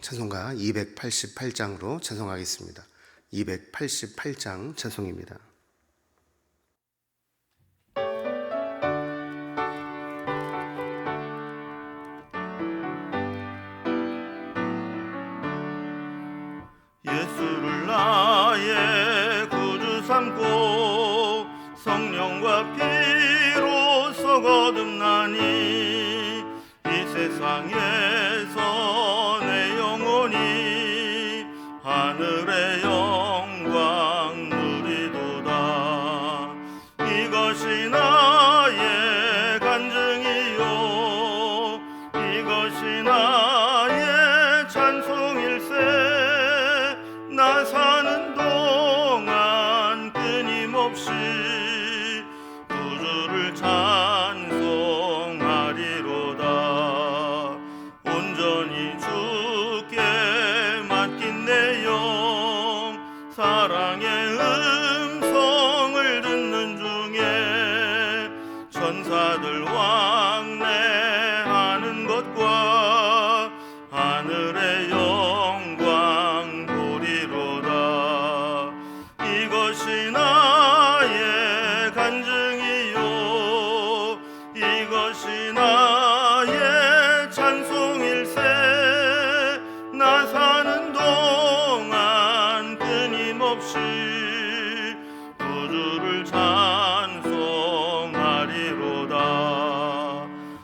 찬송가 288장으로 찬송하겠습니다. 288장 찬송입니다. 예수를 나의 구주 삼고 성령과 피로 거듭나니 이 세상에서 내 영혼이 하늘의 영광 누리도다. 이것이 나의 간증이요 이것이 나의 찬송일세. 나 사는 동안 끊임없이 구주를 찬송하리로다. 온전히 주께 맡긴 내 영 사랑의 음성을 듣는 중에 천사들 왕래하는 것과 하늘의 영광 보리로다. 이것이 나의 간증이요 이것이 나의 찬송일세. 나 사는 동안 끊임없이 구주를 찬송하리로다.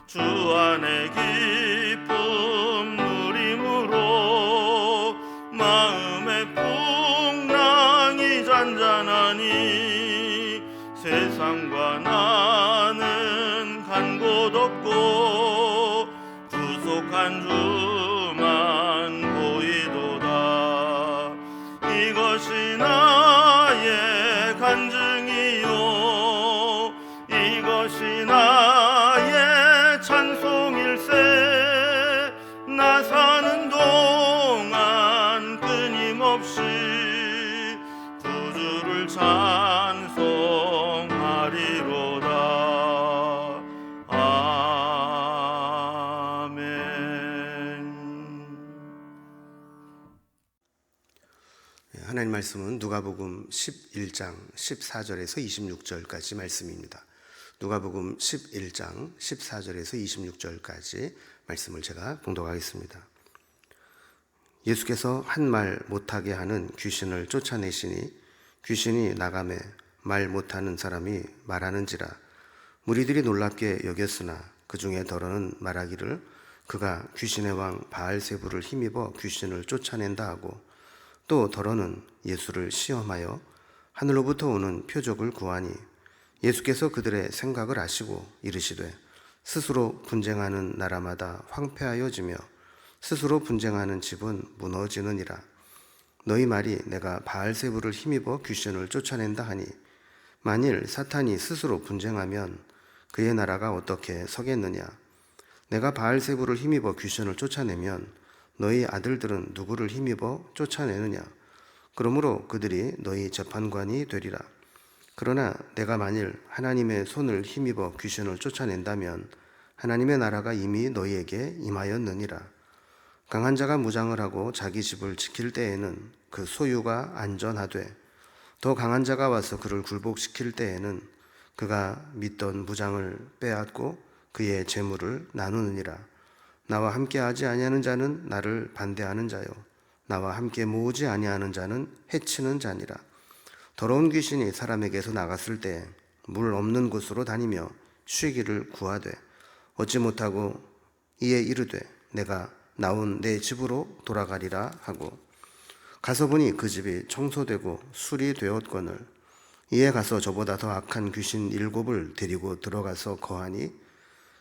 주 안에 기쁨 누림으로 마음의 풍랑이 잔잔하니 세상과 나는 간 곳 없고 구속한 주만 보이도다. 이것이 나의 간증이요 이것이 나의 찬송일세. 나 사는 동안 끊임없이 구주를 찬송하리로다. 아멘. 하나님 말씀은 누가복음 11장 14절에서 26절까지 말씀입니다. 누가복음 11장 14절에서 26절까지 말씀을 제가 봉독하겠습니다. 예수께서 한 말 못하게 하는 귀신을 쫓아내시니 귀신이 나가매 말 못하는 사람이 말하는지라. 무리들이 놀랍게 여겼으나 그 중에 더러는 말하기를 그가 귀신의 왕 바알세불을 힘입어 귀신을 쫓아낸다 하고, 또 더러는 예수를 시험하여 하늘로부터 오는 표적을 구하니 예수께서 그들의 생각을 아시고 이르시되 스스로 분쟁하는 나라마다 황폐하여지며 스스로 분쟁하는 집은 무너지느니라. 너희 말이 내가 바알세불을 힘입어 귀신을 쫓아낸다 하니 만일 사탄이 스스로 분쟁하면 그의 나라가 어떻게 서겠느냐. 내가 바알세불을 힘입어 귀신을 쫓아내면 너희 아들들은 누구를 힘입어 쫓아내느냐. 그러므로 그들이 너희 재판관이 되리라. 그러나 내가 만일 하나님의 손을 힘입어 귀신을 쫓아낸다면 하나님의 나라가 이미 너희에게 임하였느니라. 강한 자가 무장을 하고 자기 집을 지킬 때에는 그 소유가 안전하되 더 강한 자가 와서 그를 굴복시킬 때에는 그가 믿던 무장을 빼앗고 그의 재물을 나누느니라. 나와 함께하지 아니하는 자는 나를 반대하는 자요 나와 함께 모으지 아니하는 자는 해치는 자니라. 더러운 귀신이 사람에게서 나갔을 때 물 없는 곳으로 다니며 쉬기를 구하되 얻지 못하고 이에 이르되 내가 나온 내 집으로 돌아가리라 하고, 가서 보니 그 집이 청소되고 수리되었거늘 이에 가서 저보다 더 악한 귀신 7을 데리고 들어가서 거하니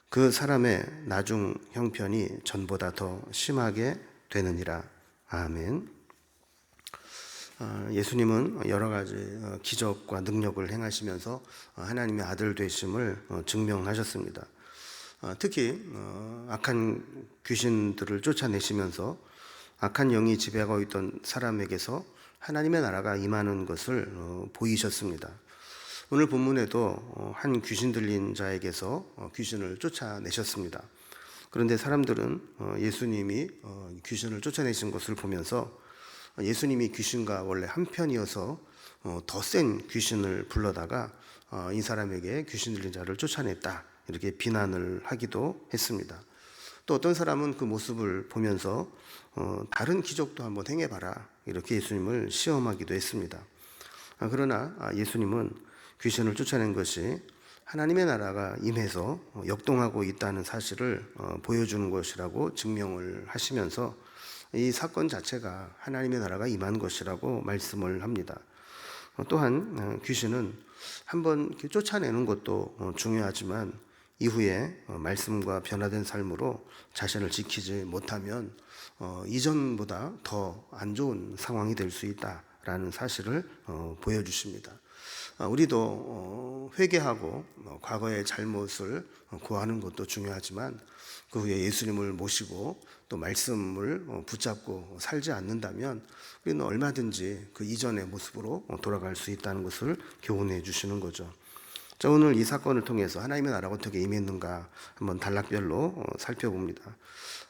그 사람의 나중 형편이 전보다 더 심하게 되느니라. 아멘. 예수님은 여러 가지 기적과 능력을 행하시면서 하나님의 아들 되심을 증명하셨습니다. 특히 악한 귀신들을 쫓아내시면서 악한 영이 지배하고 있던 사람에게서 하나님의 나라가 임하는 것을 보이셨습니다. 오늘 본문에도 한 귀신 들린 자에게서 귀신을 쫓아내셨습니다. 그런데 사람들은 예수님이 귀신을 쫓아내신 것을 보면서 예수님이 귀신과 원래 한편이어서 더 센 귀신을 불러다가 이 사람에게 귀신 들린 자를 쫓아냈다, 이렇게 비난을 하기도 했습니다. 또 어떤 사람은 그 모습을 보면서 다른 기적도 한번 행해봐라, 이렇게 예수님을 시험하기도 했습니다. 그러나 예수님은 귀신을 쫓아낸 것이 하나님의 나라가 임해서 역동하고 있다는 사실을 보여주는 것이라고 증명을 하시면서 이 사건 자체가 하나님의 나라가 임한 것이라고 말씀을 합니다. 또한 귀신은 한번 쫓아내는 것도 중요하지만 이후에 말씀과 변화된 삶으로 자신을 지키지 못하면 이전보다 더 안 좋은 상황이 될 수 있다라는 사실을 보여주십니다. 우리도 회개하고 과거의 잘못을 고하는 것도 중요하지만 그 후에 예수님을 모시고 또 말씀을 붙잡고 살지 않는다면 우리는 얼마든지 그 이전의 모습으로 돌아갈 수 있다는 것을 교훈해 주시는 거죠. 자, 오늘 이 사건을 통해서 하나님의 나라가 어떻게 임했는가 한번 단락별로 살펴봅니다.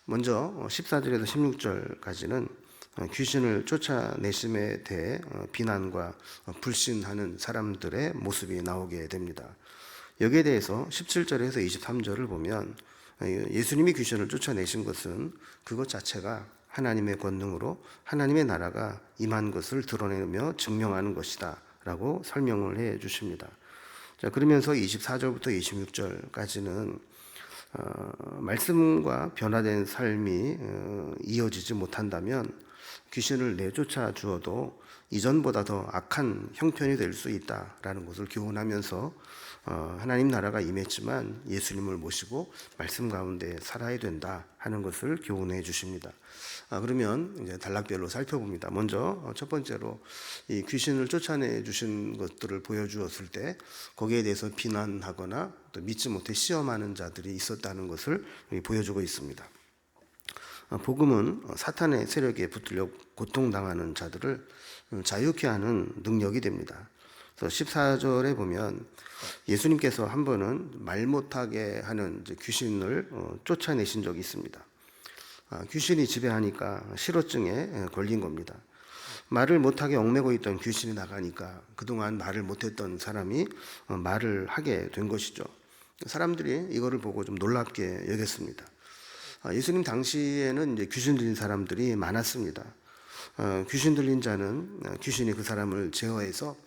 먼저 14절에서 16절까지는 귀신을 쫓아내심에 대해 비난과 불신하는 사람들의 모습이 나오게 됩니다. 여기에 대해서 17절에서 23절을 보면 예수님이 귀신을 쫓아내신 것은 그것 자체가 하나님의 권능으로 하나님의 나라가 임한 것을 드러내며 증명하는 것이다 라고 설명을 해 주십니다. 자, 그러면서 24절부터 26절까지는 말씀과 변화된 삶이 이어지지 못한다면 귀신을 내쫓아 주어도 이전보다 더 악한 형편이 될 수 있다라는 것을 교훈하면서 하나님 나라가 임했지만 예수님을 모시고 말씀 가운데 살아야 된다 하는 것을 교훈해 주십니다. 그러면 이제 단락별로 살펴봅니다. 먼저 첫 번째로 이 귀신을 쫓아내 주신 것들을 보여주었을 때 거기에 대해서 비난하거나 또 믿지 못해 시험하는 자들이 있었다는 것을 보여주고 있습니다. 복음은 사탄의 세력에 붙들려 고통당하는 자들을 자유케 하는 능력이 됩니다. 그래서 14절에 보면 예수님께서 한 번은 말 못하게 하는 귀신을 쫓아내신 적이 있습니다. 귀신이 지배하니까 실어증에 걸린 겁니다. 말을 못하게 얽매고 있던 귀신이 나가니까 그동안 말을 못했던 사람이 말을 하게 된 것이죠. 사람들이 이거를 보고 좀 놀랍게 여겼습니다. 예수님 당시에는 이제 귀신 들린 사람들이 많았습니다. 귀신 들린 자는 귀신이 그 사람을 제어해서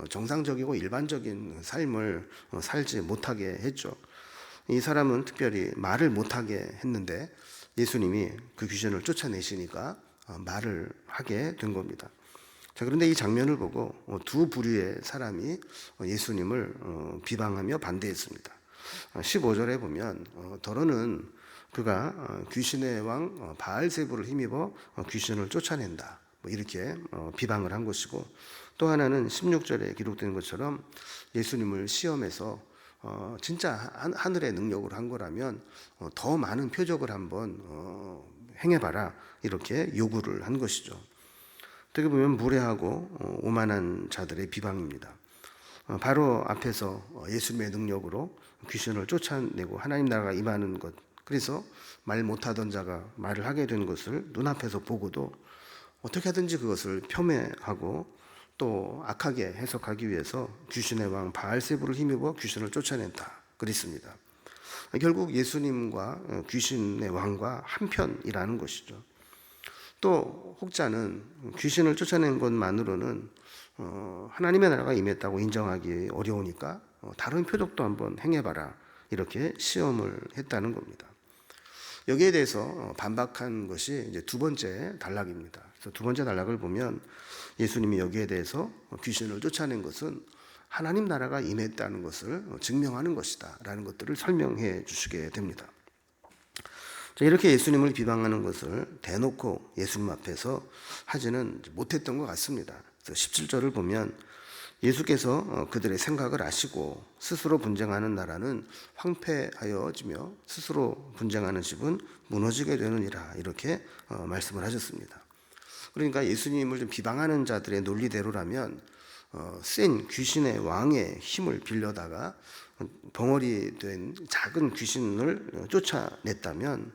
정상적이고 일반적인 삶을 살지 못하게 했죠. 이 사람은 특별히 말을 못하게 했는데 예수님이 그 귀신을 쫓아내시니까 말을 하게 된 겁니다. 자, 그런데 이 장면을 보고 두 부류의 사람이 예수님을 비방하며 반대했습니다. 15절에 보면 더러는 그가 귀신의 왕 바알세부를 힘입어 귀신을 쫓아낸다, 이렇게 비방을 한 것이고, 또 하나는 16절에 기록된 것처럼 예수님을 시험해서 진짜 하늘의 능력으로 한 거라면 더 많은 표적을 한번 행해봐라, 이렇게 요구를 한 것이죠. 어떻게 보면 무례하고 오만한 자들의 비방입니다. 바로 앞에서 예수님의 능력으로 귀신을 쫓아내고 하나님 나라가 임하는 것, 그래서 말 못하던 자가 말을 하게 된 것을 눈앞에서 보고도 어떻게 하든지 그것을 폄훼하고 또 악하게 해석하기 위해서 귀신의 왕 바알세부를 힘입어 귀신을 쫓아낸다 그랬습니다. 결국 예수님과 귀신의 왕과 한편이라는 것이죠. 또 혹자는 귀신을 쫓아낸 것만으로는 하나님의 나라가 임했다고 인정하기 어려우니까 다른 표적도 한번 행해봐라, 이렇게 시험을 했다는 겁니다. 여기에 대해서 반박한 것이 이제 두 번째 단락입니다. 그래서 두 번째 단락을 보면 예수님이 여기에 대해서 귀신을 쫓아낸 것은 하나님 나라가 임했다는 것을 증명하는 것이다 라는 것들을 설명해 주시게 됩니다. 자, 이렇게 예수님을 비방하는 것을 대놓고 예수님 앞에서 하지는 못했던 것 같습니다. 그래서 17절을 보면 예수께서 그들의 생각을 아시고 스스로 분쟁하는 나라는 황폐하여지며 스스로 분쟁하는 집은 무너지게 되느니라, 이렇게 말씀을 하셨습니다. 그러니까 예수님을 좀 비방하는 자들의 논리대로라면 센 귀신의 왕의 힘을 빌려다가 벙어리 된 작은 귀신을 쫓아냈다면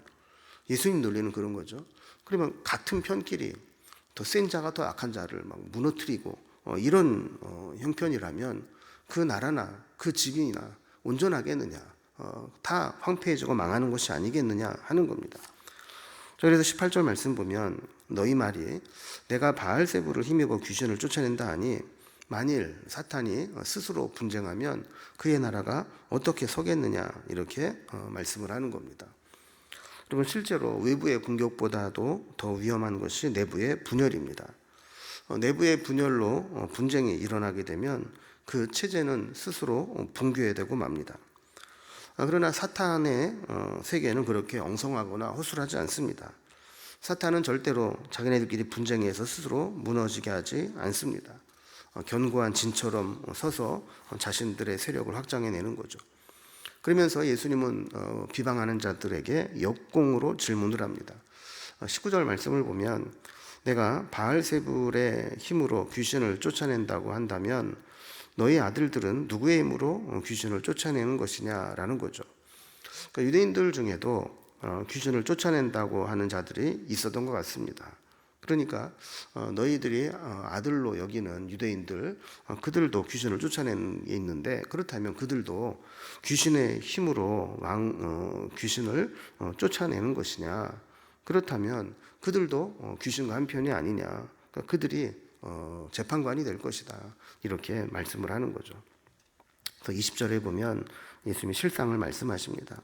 예수님 논리는 그런 거죠. 그러면 같은 편끼리 더 센 자가 더 악한 자를 막 무너뜨리고 이런 형편이라면 그 나라나 그 집이나 온전하겠느냐, 다 황폐해지고 망하는 것이 아니겠느냐 하는 겁니다. 그래서 18절 말씀 보면 너희 말이 내가 바알세부를 힘입어 귀신을 쫓아낸다 하니 만일 사탄이 스스로 분쟁하면 그의 나라가 어떻게 서겠느냐 이렇게 말씀을 하는 겁니다. 그러면 실제로 외부의 공격보다도 더 위험한 것이 내부의 분열입니다. 내부의 분열로 분쟁이 일어나게 되면 그 체제는 스스로 붕괴되고 맙니다. 그러나 사탄의 세계는 그렇게 엉성하거나 허술하지 않습니다. 사탄은 절대로 자기네들끼리 분쟁해서 스스로 무너지게 하지 않습니다. 견고한 진처럼 서서 자신들의 세력을 확장해내는 거죠. 그러면서 예수님은 비방하는 자들에게 역공으로 질문을 합니다. 19절 말씀을 보면 내가 바알세불의 힘으로 귀신을 쫓아낸다고 한다면 너희 아들들은 누구의 힘으로 귀신을 쫓아내는 것이냐라는 거죠. 그러니까 유대인들 중에도 귀신을 쫓아낸다고 하는 자들이 있었던 것 같습니다. 그러니까 너희들이 아들로 여기는 유대인들, 그들도 귀신을 쫓아내는 게 있는데 그렇다면 그들도 귀신의 힘으로 귀신을 쫓아내는 것이냐? 그렇다면 그들도 귀신과 한편이 아니냐? 그러니까 그들이 재판관이 될 것이다. 이렇게 말씀을 하는 거죠. 그래서 20절에 보면 예수님이 실상을 말씀하십니다.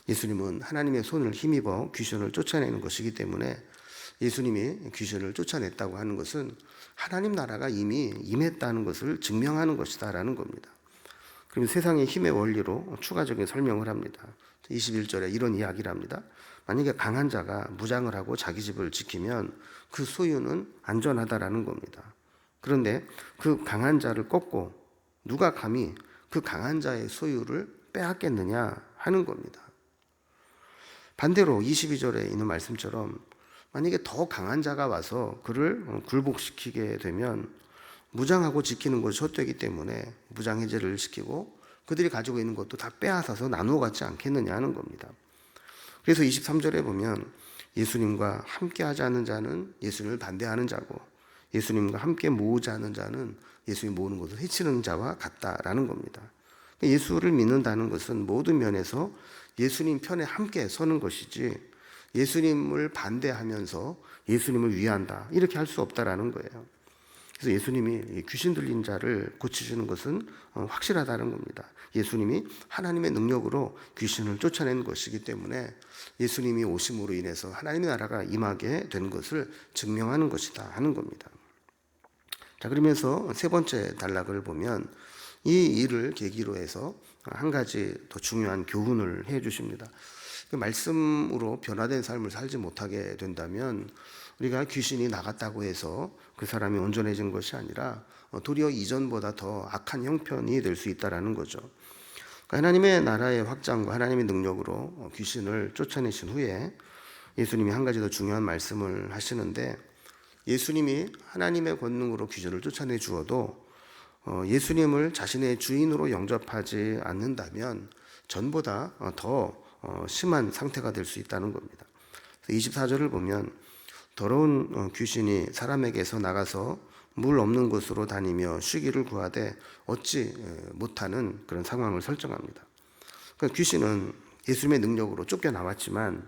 예수님은 하나님의 손을 힘입어 귀신을 쫓아내는 것이기 때문에 예수님이 귀신을 쫓아냈다고 하는 것은 하나님 나라가 이미 임했다는 것을 증명하는 것이다 라는 겁니다. 그럼 세상의 힘의 원리로 추가적인 설명을 합니다. 21절에 이런 이야기를 합니다. 만약에 강한 자가 무장을 하고 자기 집을 지키면 그 소유는 안전하다라는 겁니다. 그런데 그 강한 자를 꺾고 누가 감히 그 강한 자의 소유를 빼앗겠느냐 하는 겁니다. 반대로 22절에 있는 말씀처럼 만약에 더 강한 자가 와서 그를 굴복시키게 되면 무장하고 지키는 것이 헛되기 때문에 무장해제를 시키고 그들이 가지고 있는 것도 다 빼앗아서 나누어 갖지 않겠느냐 하는 겁니다. 그래서 23절에 보면 예수님과 함께 하지 않는 자는 예수님을 반대하는 자고 예수님과 함께 모으지 않는 자는 예수님 모으는 것을 해치는 자와 같다라는 겁니다. 예수를 믿는다는 것은 모든 면에서 예수님 편에 함께 서는 것이지 예수님을 반대하면서 예수님을 위한다 이렇게 할 수 없다라는 거예요. 그래서 예수님이 귀신 들린 자를 고치시는 것은 확실하다는 겁니다. 예수님이 하나님의 능력으로 귀신을 쫓아낸 것이기 때문에 예수님이 오심으로 인해서 하나님의 나라가 임하게 된 것을 증명하는 것이다 하는 겁니다. 자, 그러면서 세 번째 단락을 보면 이 일을 계기로 해서 한 가지 더 중요한 교훈을 해 주십니다. 그 말씀으로 변화된 삶을 살지 못하게 된다면 우리가 귀신이 나갔다고 해서 그 사람이 온전해진 것이 아니라 도리어 이전보다 더 악한 형편이 될 수 있다는 거죠. 그러니까 하나님의 나라의 확장과 하나님의 능력으로 귀신을 쫓아내신 후에 예수님이 한 가지 더 중요한 말씀을 하시는데 예수님이 하나님의 권능으로 귀신을 쫓아내 주어도 예수님을 자신의 주인으로 영접하지 않는다면 전보다 더 심한 상태가 될 수 있다는 겁니다. 24절을 보면 더러운 귀신이 사람에게서 나가서 물 없는 곳으로 다니며 쉬기를 구하되 얻지 못하는 그런 상황을 설정합니다. 그러니까 귀신은 예수님의 능력으로 쫓겨나왔지만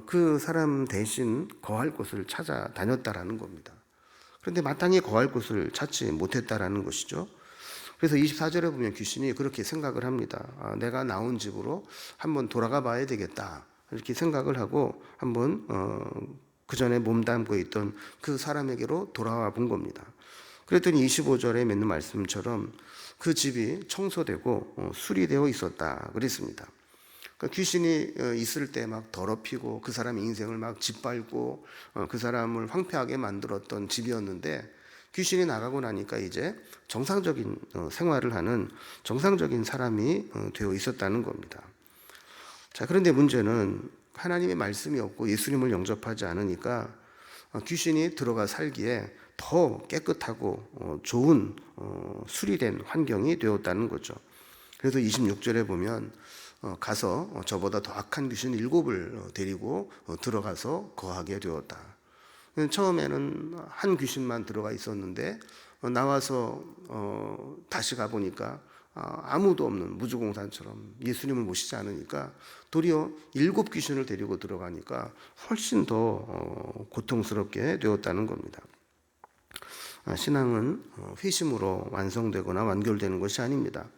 그 사람 대신 거할 곳을 찾아다녔다라는 겁니다. 그런데 마땅히 거할 곳을 찾지 못했다라는 것이죠. 그래서 24절에 보면 귀신이 그렇게 생각을 합니다. 내가 나온 집으로 한번 돌아가 봐야 되겠다. 이렇게 생각을 하고 한번 그 전에 몸담고 있던 그 사람에게로 돌아와 본 겁니다. 그랬더니 25절에 맺는 말씀처럼 그 집이 청소되고 수리되어 있었다 그랬습니다. 그러니까 귀신이 있을 때 막 더럽히고 그 사람의 인생을 막 짓밟고 그 사람을 황폐하게 만들었던 집이었는데 귀신이 나가고 나니까 이제 정상적인 생활을 하는 정상적인 사람이 되어 있었다는 겁니다. 자, 그런데 문제는 하나님의 말씀이 없고 예수님을 영접하지 않으니까 귀신이 들어가 살기에 더 깨끗하고 좋은 수리된 환경이 되었다는 거죠. 그래서 26절에 보면 가서 저보다 더 악한 귀신 7을 데리고 들어가서 거하게 되었다. 처음에는 한 귀신만 들어가 있었는데 나와서 다시 가보니까 아무도 없는 무주공산처럼 예수님을 모시지 않으니까 도리어 7 귀신을 데리고 들어가니까 훨씬 더 고통스럽게 되었다는 겁니다. 신앙은 회심으로 완성되거나 완결되는 것이 아닙니다.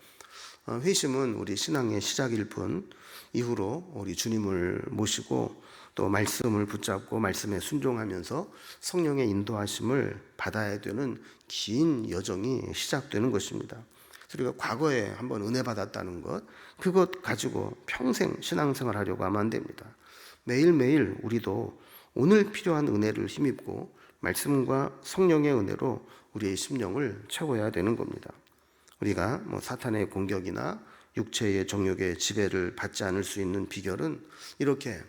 회심은 우리 신앙의 시작일 뿐, 이후로 우리 주님을 모시고 또 말씀을 붙잡고 말씀에 순종하면서 성령의 인도하심을 받아야 되는 긴 여정이 시작되는 것입니다. 우리가 과거에 한번 은혜 받았다는 것, 그것 가지고 평생 신앙생활 하려고 하면 안 됩니다. 매일매일 우리도 오늘 필요한 은혜를 힘입고 말씀과 성령의 은혜로 우리의 심령을 채워야 되는 겁니다. 우리가 사탄의 공격이나 육체의 정욕의 지배를 받지 않을 수 있는 비결은 이렇게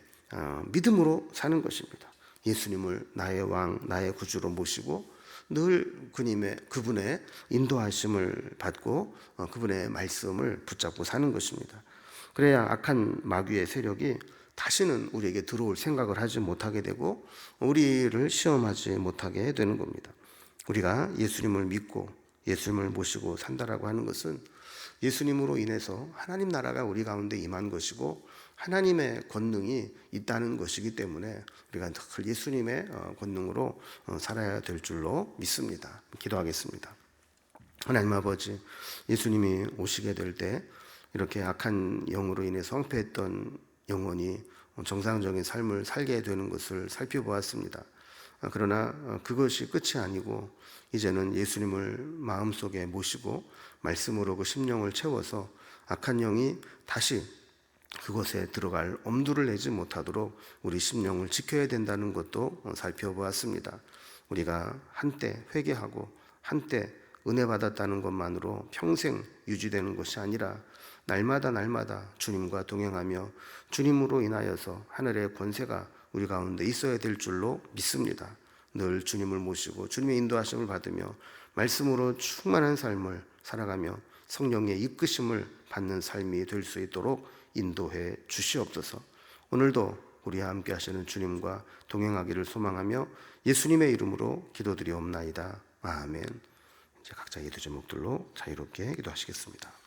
믿음으로 사는 것입니다. 예수님을 나의 왕, 나의 구주로 모시고 늘 그분의 인도하심을 받고 그분의 말씀을 붙잡고 사는 것입니다. 그래야 악한 마귀의 세력이 다시는 우리에게 들어올 생각을 하지 못하게 되고 우리를 시험하지 못하게 되는 겁니다. 우리가 예수님을 믿고 예수님을 모시고 산다라고 하는 것은 예수님으로 인해서 하나님 나라가 우리 가운데 임한 것이고 하나님의 권능이 있다는 것이기 때문에 우리가 늘 예수님의 권능으로 살아야 될 줄로 믿습니다. 기도하겠습니다. 하나님 아버지, 예수님이 오시게 될 때 이렇게 악한 영으로 인해서 황폐했던 영혼이 정상적인 삶을 살게 되는 것을 살펴보았습니다. 그러나 그것이 끝이 아니고 이제는 예수님을 마음속에 모시고 말씀으로 그 심령을 채워서 악한 영이 다시 그곳에 들어갈 엄두를 내지 못하도록 우리 심령을 지켜야 된다는 것도 살펴보았습니다. 우리가 한때 회개하고 한때 은혜 받았다는 것만으로 평생 유지되는 것이 아니라 날마다 주님과 동행하며 주님으로 인하여서 하늘의 권세가 우리 가운데 있어야 될 줄로 믿습니다. 늘 주님을 모시고 주님의 인도하심을 받으며 말씀으로 충만한 삶을 살아가며 성령의 이끄심을 받는 삶이 될 수 있도록 인도해 주시옵소서. 오늘도 우리와 함께 하시는 주님과 동행하기를 소망하며 예수님의 이름으로 기도드리옵나이다. 아멘. 이제 각자 기도 제목들로 자유롭게 기도하시겠습니다.